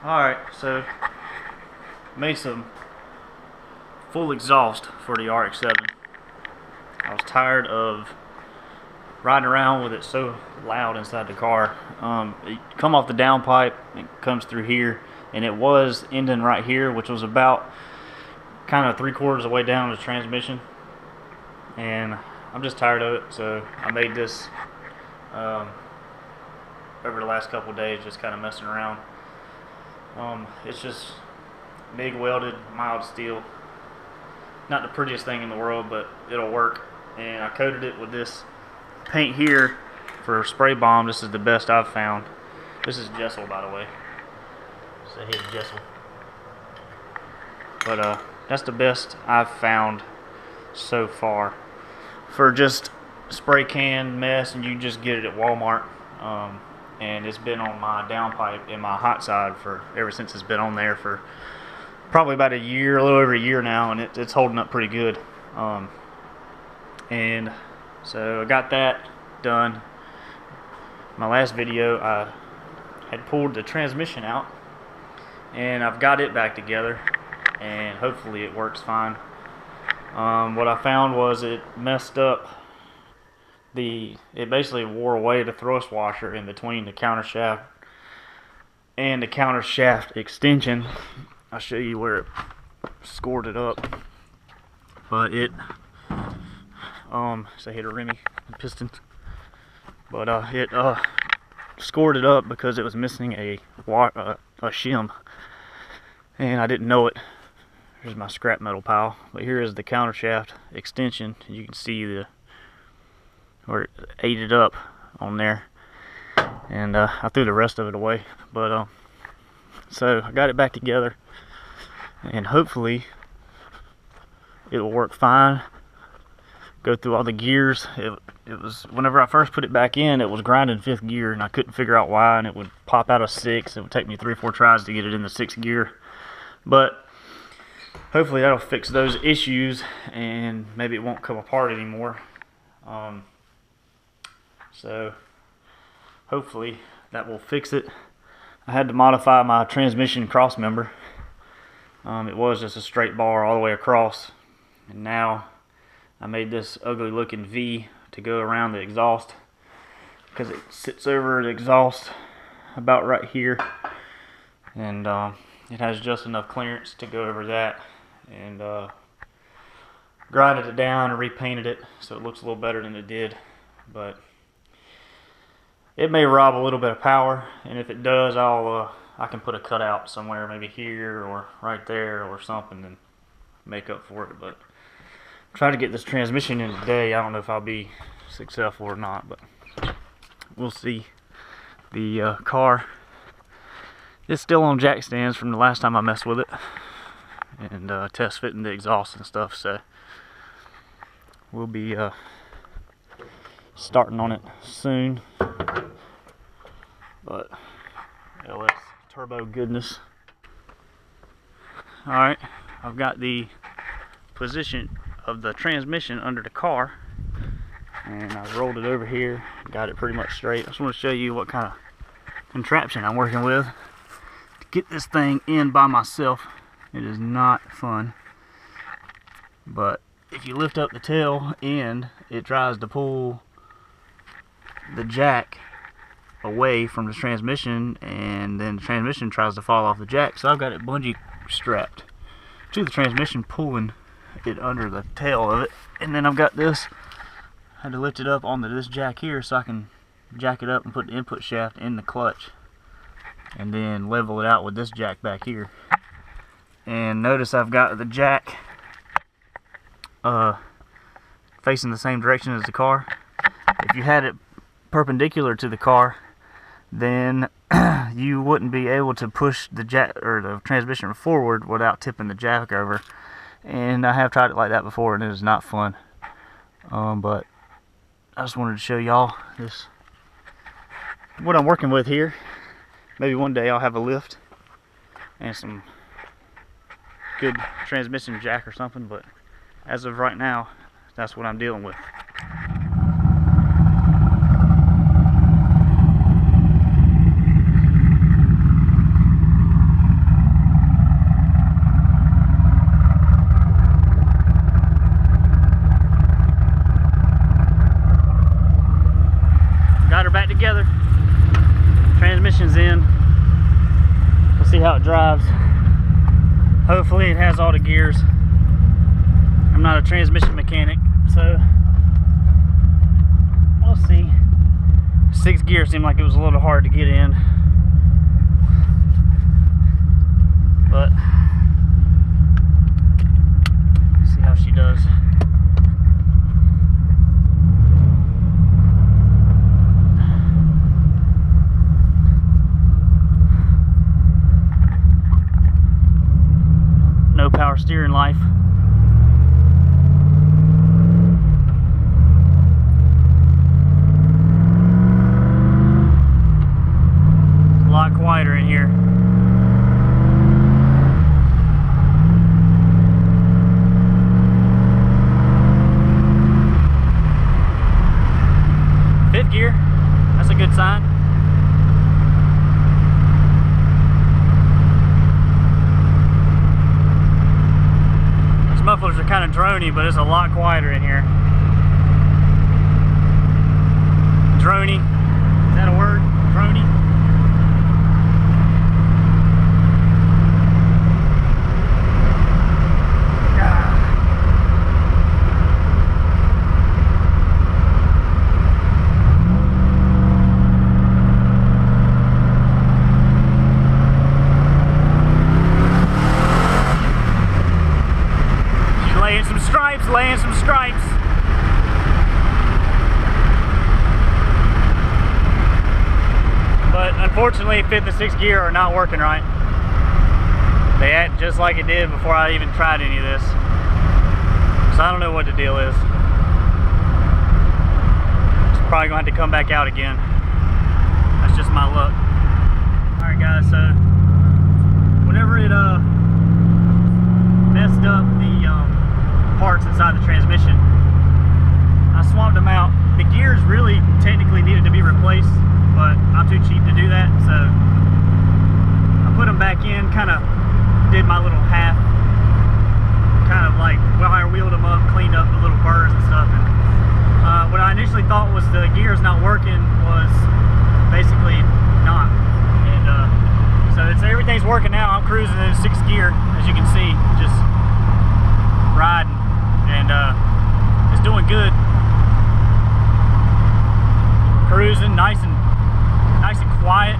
Alright, so made some full exhaust for the RX-7. I was tired of riding around with it so loud inside the car. It come off the downpipe, it comes through here, and it was ending right here, which was about kind of 3/4 of the way down the transmission. And I'm just tired of it, so I made this over the last couple of days, just kind of messing around. It's just MIG welded, mild steel. Not the prettiest thing in the world, but it'll work. And I coated it with this paint here for spray bomb. This is the best I've found. This is gesso, by the way. So here's gesso. But that's the best I've found so far for just spray can mess, and you can just get it at Walmart. And it's been on my downpipe in my hot side for ever since it's been on there for probably about a year, a little over a year now, and it's holding up pretty good. And so I got that done. My last video, I had pulled the transmission out, and I've got it back together, and hopefully it works fine. What I found was it messed up. It basically wore away the thrust washer in between the counter shaft and the counter shaft extension. I'll show you where it scored it up. But it so I hit a Remy piston. But it scored it up because it was missing a shim, and I didn't know it. Here's my scrap metal pile. But here is the counter shaft extension. You can see where it ate it up on there, and I threw the rest of it away. But so I got it back together, and hopefully it will work fine. Go through all the gears. It was, whenever I first put it back in, it was grinding 5th gear, and I couldn't figure out why, and it would pop out of 6. It would take me 3 or 4 tries to get it in the 6th gear. But hopefully that'll fix those issues, and maybe it won't come apart anymore. So hopefully that will fix it. I had to modify my transmission cross member. It was just a straight bar all the way across, and now I made this ugly looking V to go around the exhaust, because it sits over the exhaust about right here, and it has just enough clearance to go over that. And grinded it down and repainted it so it looks a little better than it did. But it may rob a little bit of power, and if it does, I can put a cutout somewhere, maybe here or right there or something, and make up for it. But try to get this transmission in today. I don't know if I'll be successful or not, but we'll see. The car is still on jack stands from the last time I messed with it, and test fitting the exhaust and stuff. So we'll be starting on it soon. But LS turbo goodness. Alright, I've got the position of the transmission under the car, and I've rolled it over here, got it pretty much straight. I just want to show you what kind of contraption I'm working with to get this thing in by myself. It is not fun, but if you lift up the tail end, it tries to pull the jack away from the transmission, and then the transmission tries to fall off the jack. So I've got it bungee strapped to the transmission, pulling it under the tail of it. And then I've got this, I had to lift it up onto this jack here so I can jack it up and put the input shaft in the clutch, and then level it out with this jack back here. And notice I've got the jack facing the same direction as the car. If you had it perpendicular to the car, then you wouldn't be able to push the jack or the transmission forward without tipping the jack over. And I have tried it like that before, and it is not fun. But I just wanted to show y'all this, what I'm working with here. Maybe one day I'll have a lift and some good transmission jack or something, but as of right now, that's what I'm dealing with. see how it drives. Hopefully it has all the gears. I'm not a transmission mechanic, so we'll see. 6th gear seemed like it was a little hard to get in, but let's see how she does. No power steering life. It's a lot quieter in here. Fifth gear, that's a good sign. Mufflers are kind of drony, but it's a lot quieter in here. Drony, is that a word? Drony? Laying some stripes. But unfortunately 5th and 6th gear are not working right. They act just like it did before I even tried any of this. So I don't know what the deal is. It's probably gonna have to come back out again. That's just my luck. Alright guys, so whenever it messed up the parts inside the transmission, I swapped them out. The gears really technically needed to be replaced, but I'm too cheap to do that, so I put them back in, kind of did my little half, kind of like, well, I wheeled them up, cleaned up the little burrs and stuff, and what I initially thought was the gears not working was basically not, and so everything's working now. I'm cruising in 6th gear, as you can see, just riding. And it's doing good. Cruising nice and quiet.